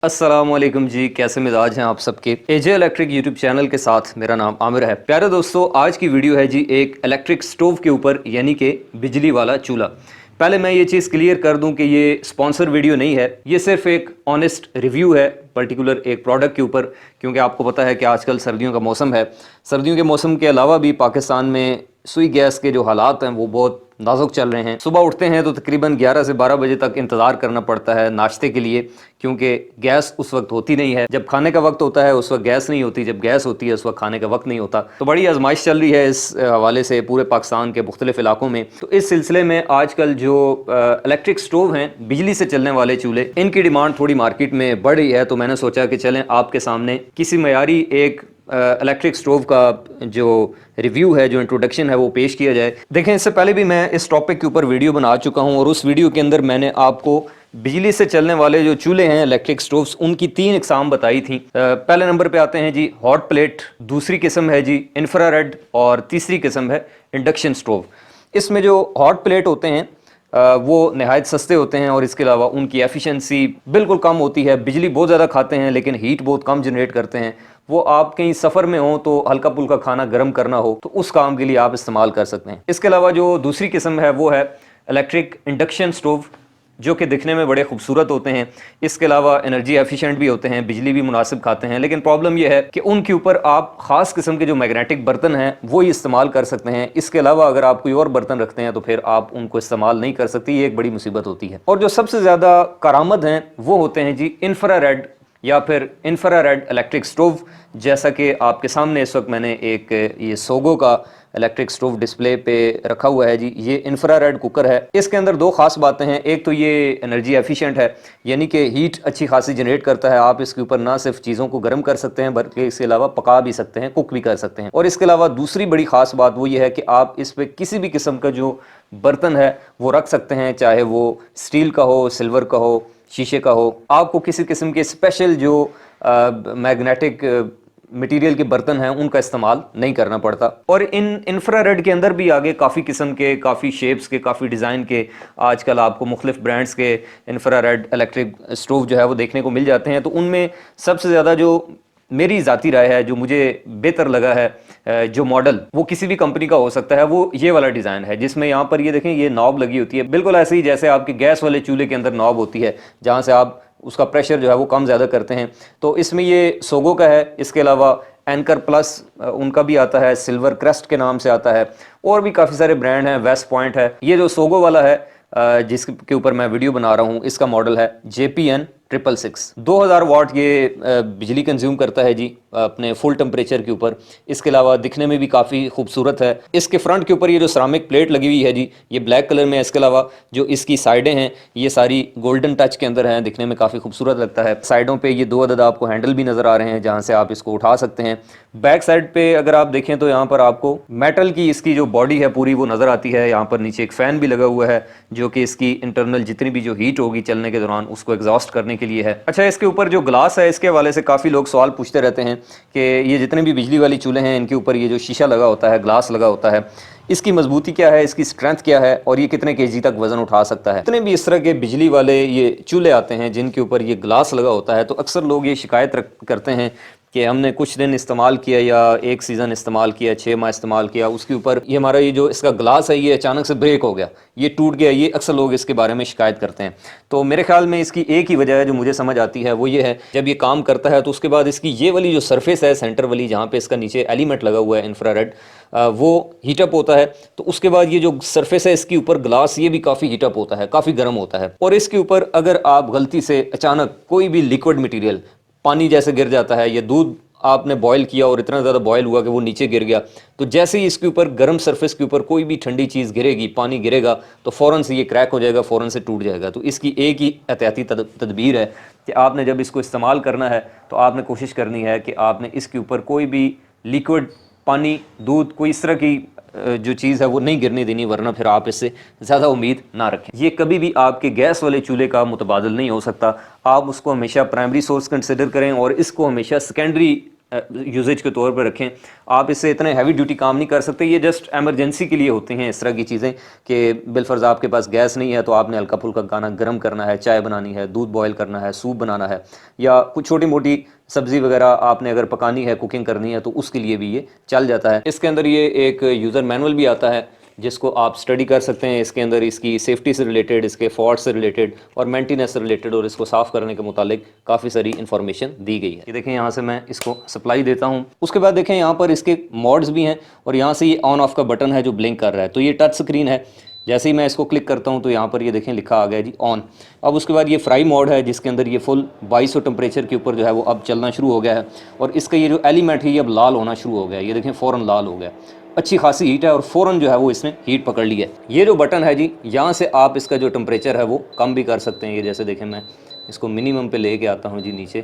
अस्सलामुअलैकुम जी, कैसे मिजाज हैं आप सबके। एजे इलेक्ट्रिक यूट्यूब चैनल के साथ मेरा नाम आमिर है। प्यारे दोस्तों, आज की वीडियो है जी एक इलेक्ट्रिक स्टोव के ऊपर, यानी कि बिजली वाला चूल्हा। पहले मैं ये चीज़ क्लियर कर दूं कि ये स्पॉन्सर वीडियो नहीं है, ये सिर्फ एक ऑनेस्ट रिव्यू है पर्टिकुलर एक प्रोडक्ट के ऊपर, क्योंकि आपको पता है कि आजकल सर्दियों का मौसम है। सर्दियों के मौसम के अलावा भी पाकिस्तान में सुई गैस के जो हालात हैं वो बहुत नाजुक चल रहे हैं। सुबह उठते हैं तो तकरीबन 11 से 12 बजे तक इंतज़ार करना पड़ता है नाश्ते के लिए, क्योंकि गैस उस वक्त होती नहीं है। जब खाने का वक्त होता है उस वक्त गैस नहीं होती, जब गैस होती है उस वक्त खाने का वक्त नहीं होता। तो बड़ी आजमाइश चल रही है इस हवाले से पूरे पाकिस्तान के मुख्तलिफ इलाकों में। तो इस सिलसिले में आजकल जो इलेक्ट्रिक स्टोव हैं, बिजली से चलने वाले चूल्हे, इनकी डिमांड थोड़ी मार्केट में बढ़ रही है। तो मैंने सोचा कि चलें आपके सामने किसी मयारी एक इलेक्ट्रिक स्टोव का जो रिव्यू है, जो इंट्रोडक्शन है, वो पेश किया जाए। देखें, इससे पहले भी मैं इस टॉपिक के ऊपर वीडियो बना चुका हूं और उस वीडियो के अंदर मैंने आपको बिजली से चलने वाले जो चूल्हे हैं इलेक्ट्रिक स्टोव्स, उनकी 3 इकसाम बताई थी। पहले नंबर पे आते हैं जी हॉट प्लेट, दूसरी किस्म है जी इंफ्रारेड और तीसरी किस्म है इंडक्शन स्टोव। इसमें जो हॉट प्लेट होते हैं वो नहायत सस्ते होते हैं और इसके अलावा उनकी एफिशिएंसी बिल्कुल कम होती है। बिजली बहुत ज़्यादा खाते हैं लेकिन हीट बहुत कम जनरेट करते हैं। वो आप कहीं सफ़र में हो तो हल्का पुल्का खाना गर्म करना हो तो उस काम के लिए आप इस्तेमाल कर सकते हैं। इसके अलावा जो दूसरी किस्म है वो है इलेक्ट्रिक इंडक्शन स्टोव, जो कि दिखने में बड़े खूबसूरत होते हैं। इसके अलावा एनर्जी एफिशिएंट भी होते हैं, बिजली भी मुनासिब खाते हैं। लेकिन प्रॉब्लम यह है कि उनके ऊपर आप ख़ास किस्म के जो मैग्नेटिक बर्तन हैं वो ही इस्तेमाल कर सकते हैं। इसके अलावा अगर आप कोई और बर्तन रखते हैं तो फिर आप उनको इस्तेमाल नहीं कर सकते। ये एक बड़ी मुसीबत होती है। और जो सबसे ज़्यादा कारामद हैं वो होते हैं जी इंफ्रारेड या फिर इंफ्रारेड इलेक्ट्रिक स्टोव। जैसा कि आपके सामने इस वक्त मैंने एक ये सोगो का इलेक्ट्रिक स्टोव डिस्प्ले पे रखा हुआ है जी। ये इंफ्रारेड कुकर है। इसके अंदर 2 खास बातें हैं। एक तो ये एनर्जी एफिशिएंट है, यानी कि हीट अच्छी खासी जनरेट करता है। आप इसके ऊपर ना सिर्फ चीज़ों को गर्म कर सकते हैं बल्कि इसके अलावा पका भी सकते हैं, कुक भी कर सकते हैं। और इसके अलावा दूसरी बड़ी खास बात वो ये है कि आप इस पर किसी भी किस्म का जो बर्तन है वो रख सकते हैं, चाहे वो स्टील का हो, सिल्वर का हो, शीशे का हो। आपको किसी किस्म के स्पेशल जो मैग्नेटिक मटेरियल के बर्तन हैं उनका इस्तेमाल नहीं करना पड़ता। और इन इंफ्रारेड के अंदर भी आगे काफ़ी किस्म के, काफ़ी शेप्स के, काफ़ी डिज़ाइन के आजकल आपको मुख्तलिफ ब्रांड्स के इंफ्रारेड इलेक्ट्रिक स्टोव जो है वो देखने को मिल जाते हैं। तो उनमें सबसे ज़्यादा जो मेरी ज़ाती राय है, जो मुझे बेहतर लगा है, जो मॉडल वो किसी भी कंपनी का हो सकता है, वो ये वाला डिज़ाइन है, जिसमें यहाँ पर ये देखें ये नॉब लगी होती है, बिल्कुल ऐसे ही जैसे आपके गैस वाले चूल्हे के अंदर नॉब होती है, जहाँ से आप उसका प्रेशर जो है वो कम ज़्यादा करते हैं। तो इसमें ये सोगो का है। इसके अलावा एंकर प्लस उनका भी आता है, सिल्वर क्रेस्ट के नाम से आता है, और भी काफ़ी सारे ब्रांड हैं, वेस्ट पॉइंट है। ये जो सोगो वाला है जिसके ऊपर मैं वीडियो बना रहा हूँ, इसका मॉडल है JPN 666। 2000 वाट ये बिजली कंज्यूम करता है जी अपने फुल टेम्परेचर के ऊपर। इसके अलावा दिखने में भी काफ़ी खूबसूरत है। इसके फ्रंट के ऊपर ये जो सिरामिक प्लेट लगी हुई है जी, ये ब्लैक कलर में है। इसके अलावा जो इसकी साइडें हैं ये सारी गोल्डन टच के अंदर हैं, दिखने में काफ़ी खूबसूरत लगता है। साइडों पे ये 2 अदद आपको हैंडल भी नज़र आ रहे हैं जहाँ से आप इसको उठा सकते हैं। बैक साइड पे अगर आप देखें तो यहाँ पर आपको मेटल की इसकी जो बॉडी है पूरी वो नज़र आती है। यहाँ पर नीचे एक फ़ैन भी लगा हुआ है जो कि इसकी इंटरनल जितनी भी जो हीट होगी चलने के दौरान उसको एग्जॉस्ट करने के लिए है। अच्छा, इसके ऊपर जो ग्लास है, इसके हवाले से काफ़ी लोग सवाल पूछते रहते हैं कि ये जितने भी बिजली वाली चूल्हे हैं इनके ऊपर ये जो शीशा लगा होता है, ग्लास लगा होता है, इसकी मजबूती क्या है, इसकी स्ट्रेंथ क्या है और ये कितने केजी तक वजन उठा सकता है। जितने भी इस तरह के बिजली वाले ये चूल्हे आते हैं जिनके ऊपर ये ग्लास लगा होता है, तो अक्सर लोग ये शिकायत करते हैं कि हमने कुछ दिन इस्तेमाल किया या एक सीज़न इस्तेमाल किया, 6 माह इस्तेमाल किया, उसके ऊपर ये हमारा ये जो इसका ग्लास है ये अचानक से ब्रेक हो गया, ये टूट गया। ये अक्सर लोग इसके बारे में शिकायत करते हैं। तो मेरे ख्याल में इसकी एक ही वजह है जो मुझे समझ आती है, वो ये है जब ये काम करता है तो उसके बाद इसकी ये वाली जो सरफेस है सेंटर वाली, जहाँ पे इसका नीचे एलिमेंट लगा हुआ है इंफ्रारेड, वो हीटअप होता है। तो उसके बाद ये जो सरफेस है इसके ऊपर ग्लास, ये भी काफ़ी हीटअप होता है, काफ़ी गर्म होता है। और इसके ऊपर अगर आप गलती से अचानक कोई भी लिक्विड मटीरियल, पानी जैसे गिर जाता है या दूध आपने बॉयल किया और इतना ज़्यादा बॉयल हुआ कि वो नीचे गिर गया, तो जैसे ही इसके ऊपर गर्म सरफेस के ऊपर कोई भी ठंडी चीज़ गिरेगी, पानी गिरेगा, तो फ़ौरन से ये क्रैक हो जाएगा, फ़ौरन से टूट जाएगा। तो इसकी एक ही एहतियाती तदबीर है कि आपने जब इसको इस्तेमाल करना है तो आपने कोशिश करनी है कि आपने इसके ऊपर कोई भी लिक्विड, पानी, दूध, कोई इस तरह की जो चीज़ है वो नहीं गिरने देनी, वरना फिर आप इससे ज़्यादा उम्मीद ना रखें। ये कभी भी आपके गैस वाले चूल्हे का मुतबादल नहीं हो सकता। आप उसको हमेशा प्राइमरी सोर्स कंसिडर करें और इसको हमेशा सेकेंडरी यूजेज के तौर पर रखें। आप इससे इतने हैवी ड्यूटी काम नहीं कर सकते, ये जस्ट एमरजेंसी के लिए होती हैं इस तरह की चीज़ें कि बिलफर्ज आपके पास गैस नहीं है तो आपने हल्का फुल्का खाना गर्म करना है, चाय बनानी है, दूध बॉयल करना है, सूप बनाना है, या कुछ छोटी मोटी सब्ज़ी वगैरह आपने अगर पकानी है, कुकिंग करनी है, तो उसके लिए भी ये चल जाता है। इसके अंदर ये एक यूज़र मैनुअल भी आता है जिसको आप स्टडी कर सकते हैं। इसके अंदर इसकी सेफ्टी से रिलेटेड, इसके फॉल्ट से रिलेटेड और मेंटेनेंस से रिलेटेड और इसको साफ़ करने के मुतालिक काफ़ी सारी इन्फॉर्मेशन दी गई है। ये देखें, यहाँ से मैं इसको सप्लाई देता हूँ। उसके बाद देखें यहाँ पर इसके मोड्स भी हैं और यहाँ से ये ऑन ऑफ का बटन है जो ब्लिंक कर रहा है। तो ये टच स्क्रीन है, जैसे ही मैं इसको क्लिक करता हूँ तो यहाँ पर ये देखें लिखा आ गया जी ऑन। अब उसके बाद ये फ्राई मोड है जिसके अंदर ये फुल 2200 टेम्परेचर के ऊपर जो है वो अब चलना शुरू हो गया है और इसका ये जो एलिमेंट है ये अब लाल होना शुरू हो गया है। ये देखें फ़ौरन लाल हो गया, अच्छी खासी हीट है और फ़ौरन जो है वो इसने हीट पकड़ ली है। ये जो बटन है जी, यहाँ से आप इसका जो टेम्परेचर है वो कम भी कर सकते हैं। ये जैसे देखें मैं इसको मिनिमम पे लेके आता हूँ जी नीचे,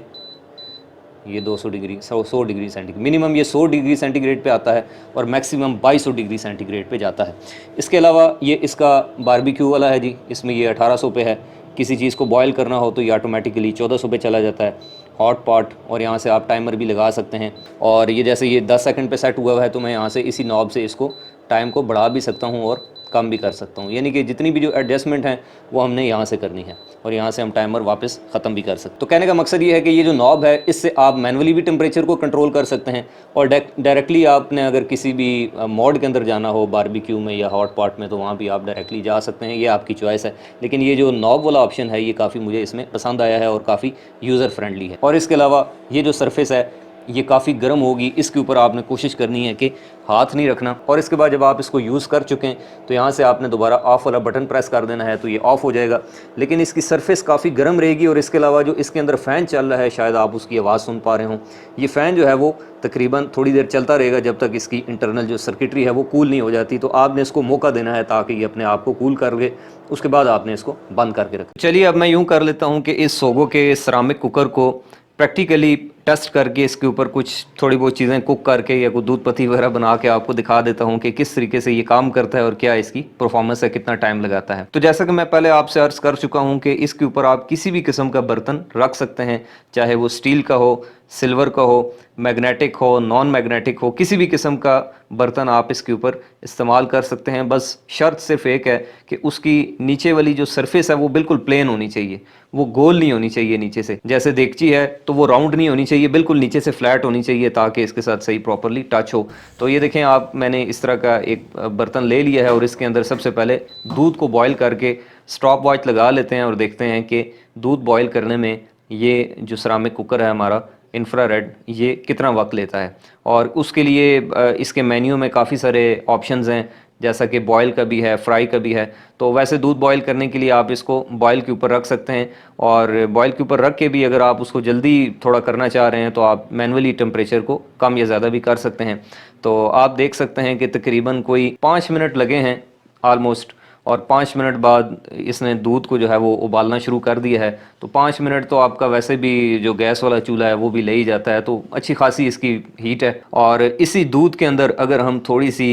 ये 200 डिग्री 100 डिग्री सेंटीग्रेड, मिनिमम ये 100 डिग्री सेंटीग्रेड पे आता है और मैक्सिमम 2200 डिग्री सेंटीग्रेड पे जाता है। इसके अलावा ये इसका बारबेक्यू वाला है जी, इसमें ये 1800 पे है। किसी चीज़ को बॉयल करना हो तो ये ऑटोमेटिकली 1400 पे चला जाता है। हॉट पॉट, और यहाँ से आप टाइमर भी लगा सकते हैं। और ये जैसे ये 10 सेकंड पे सेट हुआ है तो मैं यहाँ से इसी नॉब से इसको टाइम को बढ़ा भी सकता हूँ और कम भी कर सकता हूँ। यानी कि जितनी भी जो एडजस्टमेंट है वो हमने यहाँ से करनी है और यहाँ से हम टाइमर वापस ख़त्म भी कर सकते। तो कहने का मकसद ये है कि ये जो नॉब है इससे आप मैनुअली भी टेम्परेचर को कंट्रोल कर सकते हैं और डायरेक्टली आपने अगर किसी भी मोड के अंदर जाना हो बारबेक्यू में या हॉट पॉट में तो वहाँ भी आप डायरेक्टली जा सकते हैं, ये आपकी चॉइस है। लेकिन ये जो नॉब वाला ऑप्शन है ये काफ़ी मुझे इसमें पसंद आया है और काफ़ी यूज़र फ्रेंडली है। और इसके अलावा ये जो सरफेस है ये काफ़ी गर्म होगी, इसके ऊपर आपने कोशिश करनी है कि हाथ नहीं रखना। और इसके बाद जब आप इसको यूज़ कर चुके हैं तो यहाँ से आपने दोबारा ऑफ़ वाला बटन प्रेस कर देना है तो ये ऑफ़ हो जाएगा। लेकिन इसकी सरफेस काफ़ी गर्म रहेगी और इसके अलावा जो इसके अंदर फ़ैन चल रहा है, शायद आप उसकी आवाज़ सुन पा रहे हों, ये फ़ैन जो है वो तकरीबन थोड़ी देर चलता रहेगा जब तक इसकी इंटरनल जो सर्किटरी है वो कूल नहीं हो जाती। तो आपने इसको मौका देना है ताकि ये अपने आप को कूल कर ले, उसके बाद आपने इसको बंद करके रखें। चलिए अब मैं यूँ कर लेता हूँ कि इस सोगो के सिरामिक कुकर को प्रैक्टिकली टेस्ट करके इसके ऊपर कुछ थोड़ी बहुत चीज़ें कुक करके या कोई दूध पत्ती वगैरह बना के आपको दिखा देता हूँ कि किस तरीके से ये काम करता है और क्या इसकी परफॉर्मेंस है, कितना टाइम लगाता है। तो जैसा कि मैं पहले आपसे अर्ज़ कर चुका हूँ कि इसके ऊपर आप किसी भी किस्म का बर्तन रख सकते हैं, चाहे वो स्टील का हो, सिल्वर का हो, मैग्नेटिक हो, नॉन मैग्नेटिक हो, किसी भी किस्म का बर्तन आप इसके ऊपर इस्तेमाल कर सकते हैं। बस शर्त सिर्फ एक है कि उसकी नीचे वाली जो सरफेस है वो बिल्कुल प्लेन होनी चाहिए, वो गोल नहीं होनी चाहिए नीचे से। जैसे देगची है तो वो राउंड नहीं होनी चाहिए, बिल्कुल नीचे से फ्लैट होनी चाहिए ताकि इसके साथ सही प्रॉपरली टच हो। तो ये देखें आप, मैंने इस तरह का एक बर्तन ले लिया है और इसके अंदर सबसे पहले दूध को बॉयल करके स्टॉप वॉच लगा लेते हैं और देखते हैं कि दूध बॉयल करने में ये जो सिरामिक कुकर है हमारा इंफ्रारेड, ये कितना वक्त लेता है। और उसके लिए इसके मेन्यू में काफ़ी सारे ऑप्शंस हैं, जैसा कि बॉयल का भी है, फ्राई का भी है। तो वैसे दूध बॉयल करने के लिए आप इसको बॉयल के ऊपर रख सकते हैं और बॉयल के ऊपर रख के भी अगर आप उसको जल्दी थोड़ा करना चाह रहे हैं तो आप मैनुअली टेम्परेचर को कम या ज़्यादा भी कर सकते हैं। तो आप देख सकते हैं कि तकरीबन कोई 5 मिनट लगे हैं ऑलमोस्ट, और 5 मिनट बाद इसने दूध को जो है वो उबालना शुरू कर दिया है। तो 5 मिनट तो आपका वैसे भी जो गैस वाला चूल्हा है वो भी ले ही जाता है, तो अच्छी खासी इसकी हीट है। और इसी दूध के अंदर अगर हम थोड़ी सी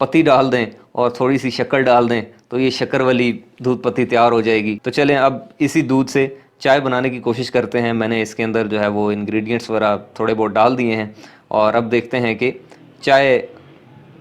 पत्ती डाल दें और थोड़ी सी शक्कर डाल दें तो ये शक्कर वाली दूध पत्ती तैयार हो जाएगी। तो चलें अब इसी दूध से चाय बनाने की कोशिश करते हैं। मैंने इसके अंदर जो है वो इंग्रेडिएंट्स वगैरह थोड़े बहुत डाल दिए हैं और अब देखते हैं कि चाय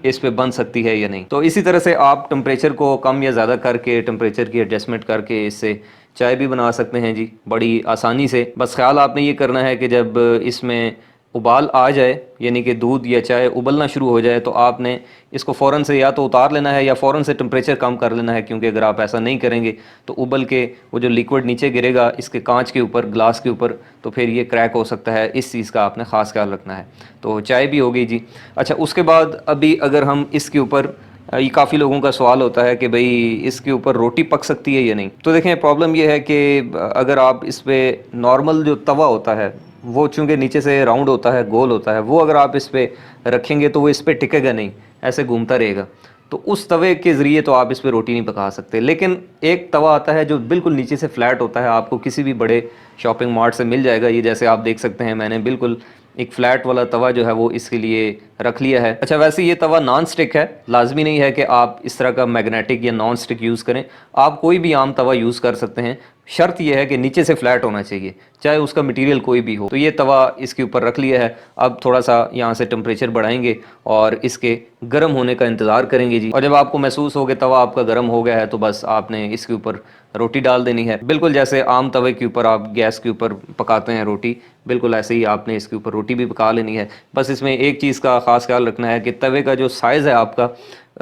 इस पे बन सकती है या नहीं। तो इसी तरह से आप टेम्परेचर को कम या ज़्यादा करके, टेम्परेचर की एडजस्टमेंट करके इससे चाय भी बना सकते हैं जी, बड़ी आसानी से। बस ख्याल आपने ये करना है कि जब इसमें उबाल आ जाए, यानी कि दूध या चाय उबलना शुरू हो जाए, तो आपने इसको फ़ौरन से या तो उतार लेना है या फ़ौरन से टेम्परेचर कम कर लेना है, क्योंकि अगर आप ऐसा नहीं करेंगे तो उबल के वो जो लिक्विड नीचे गिरेगा इसके कांच के ऊपर, ग्लास के ऊपर, तो फिर ये क्रैक हो सकता है। इस चीज़ का आपने ख़ास ख्याल रखना है। तो चाय भी हो गई जी। अच्छा, उसके बाद अभी अगर हम इसके ऊपर, ये काफ़ी लोगों का सवाल होता है कि भाई इसके ऊपर रोटी पक सकती है या नहीं। तो देखें, प्रॉब्लम ये है कि अगर आप इस पर नॉर्मल जो तवा होता है वो चूँकि नीचे से राउंड होता है, गोल होता है, वो अगर आप इस पर रखेंगे तो वो इस पर टिकेगा नहीं, ऐसे घूमता रहेगा। तो उस तवे के ज़रिए तो आप इस पर रोटी नहीं पका सकते। लेकिन एक तवा आता है जो बिल्कुल नीचे से फ्लैट होता है, आपको किसी भी बड़े शॉपिंग मार्ट से मिल जाएगा। ये जैसे आप देख सकते हैं, मैंने बिल्कुल एक फ्लैट वाला तवा जो है वो इसके लिए रख लिया है। अच्छा, वैसे ये तवा नॉन स्टिक है, लाजमी नहीं है कि आप इस तरह का मैग्नेटिक या नॉन स्टिक यूज़ करें, आप कोई भी आम तवा यूज़ कर सकते हैं। शर्त यह है कि नीचे से फ्लैट होना चाहिए, चाहे उसका मटेरियल कोई भी हो। तो ये तवा इसके ऊपर रख लिया है। अब थोड़ा सा यहाँ से टेम्परेचर बढ़ाएंगे और इसके गर्म होने का इंतज़ार करेंगे जी। और जब आपको महसूस हो कि तवा आपका गर्म हो गया है तो बस आपने इसके ऊपर रोटी डाल देनी है। बिल्कुल जैसे आम तवे के ऊपर आप गैस के ऊपर पकाते हैं रोटी, बिल्कुल ऐसे ही आपने इसके ऊपर रोटी भी पका लेनी है। बस इसमें एक चीज़ का ख़ास ख्याल रखना है कि तवे का जो साइज़ है आपका,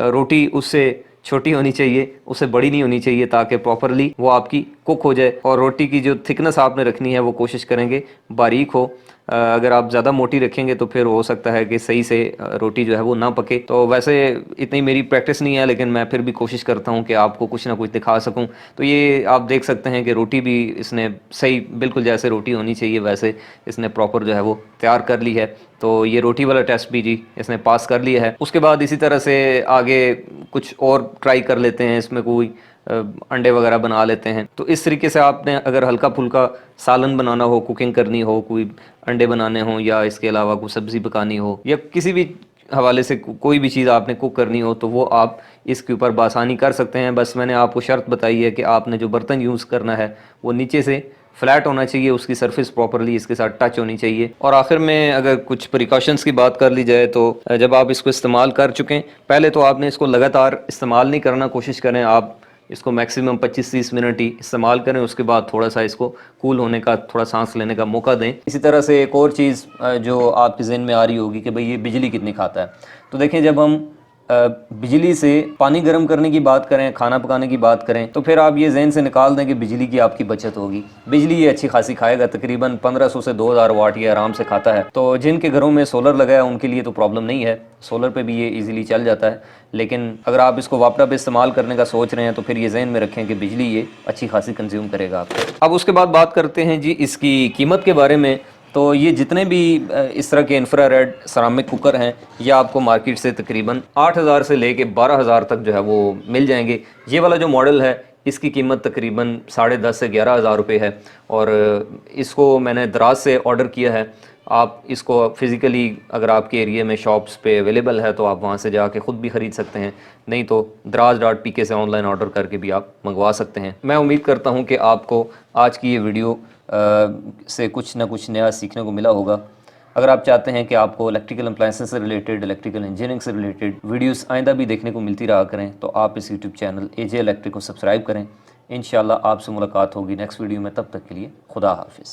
रोटी उससे छोटी होनी चाहिए, उससे बड़ी नहीं होनी चाहिए, ताकि प्रॉपरली वो आपकी कुक हो जाए। और रोटी की जो थिकनेस आपने रखनी है वो कोशिश करेंगे बारीक हो। अगर आप ज़्यादा मोटी रखेंगे तो फिर हो सकता है कि सही से रोटी जो है वो ना पके। तो वैसे इतनी मेरी प्रैक्टिस नहीं है, लेकिन मैं फिर भी कोशिश करता हूँ कि आपको कुछ ना कुछ दिखा सकूँ। तो ये आप देख सकते हैं कि रोटी भी इसने सही, बिल्कुल जैसे रोटी होनी चाहिए वैसे इसने प्रॉपर जो है वो तैयार कर ली है। तो ये रोटी वाला टेस्ट भी जी इसने पास कर लिया है। उसके बाद इसी तरह से आगे कुछ और ट्राई कर लेते हैं, इसमें कोई अंडे वगैरह बना लेते हैं। तो इस तरीके से आपने अगर हल्का फुल्का सालन बनाना हो, कुकिंग करनी हो, कोई अंडे बनाने हो या इसके अलावा कोई सब्ज़ी पकानी हो या किसी भी हवाले से कोई भी चीज़ आपने कुक करनी हो तो वो आप इसके ऊपर बासानी कर सकते हैं। बस मैंने आपको शर्त बताई है कि आपने जो बर्तन यूज़ करना है वो नीचे से फ्लैट होना चाहिए, उसकी सरफेस प्रॉपरली इसके साथ टच होनी चाहिए। और आखिर में अगर कुछ प्रिकॉशंस की बात कर ली जाए तो जब आप इसको इस्तेमाल कर चुकें, पहले तो आपने इसको लगातार इस्तेमाल नहीं करना, कोशिश करें आप इसको मैक्सिमम 25-30 मिनट ही इस्तेमाल करें। उसके बाद थोड़ा सा इसको कूल होने का, थोड़ा सांस लेने का मौका दें। इसी तरह से एक और चीज़ जो आपके जहन में आ रही होगी कि भाई ये बिजली कितनी खाता है। तो देखें, जब हम बिजली से पानी गर्म करने की बात करें, खाना पकाने की बात करें, तो फिर आप ये जहन से निकाल दें कि बिजली की आपकी बचत होगी। बिजली ये अच्छी खासी खाएगा, तकरीबन 1500 से 2000 वाट ये आराम से खाता है। तो जिनके घरों में सोलर लगा है उनके लिए तो प्रॉब्लम नहीं है, सोलर पे भी ये इजीली चल जाता है। लेकिन अगर आप इसको वापड़ा पे इस्तेमाल करने का सोच रहे हैं तो फिर ये जहन में रखें कि बिजली ये अच्छी खासी कंज्यूम करेगा आपको। अब उसके बाद बात करते हैं जी इसकी कीमत के बारे में। तो ये जितने भी इस तरह के इंफ्रारेड सरामिक कुकर हैं, ये आपको मार्केट से तकरीबन 8000 से लेके 12000 तक जो है वो मिल जाएंगे। ये वाला जो मॉडल है इसकी कीमत तकरीबन 10.5 से 11,000 रुपये है। और इसको मैंने दराज से ऑर्डर किया है। आप इसको फ़िज़िकली अगर आपके एरिया में शॉप्स पे अवेलेबल है तो आप वहाँ से जाके ख़ुद भी ख़रीद सकते हैं, नहीं तो draz.pk से ऑनलाइन ऑर्डर करके भी आप मंगवा सकते हैं। मैं उम्मीद करता हूँ कि आपको आज की ये वीडियो से कुछ ना कुछ नया सीखने को मिला होगा। अगर आप चाहते हैं कि आपको इलेक्ट्रिकल अप्लायंसेस से रिलेटेड, इलेक्ट्रिकल इंजीनियरिंग से रिलेटेड वीडियोस आइंदा भी देखने को मिलती रहा करें, तो आप इस यूट्यूब चैनल एजे इलेक्ट्रिक को सब्सक्राइब करें। इंशाल्लाह आपसे मुलाकात होगी नेक्स्ट वीडियो में। तब तक के लिए खुदा हाफिज़।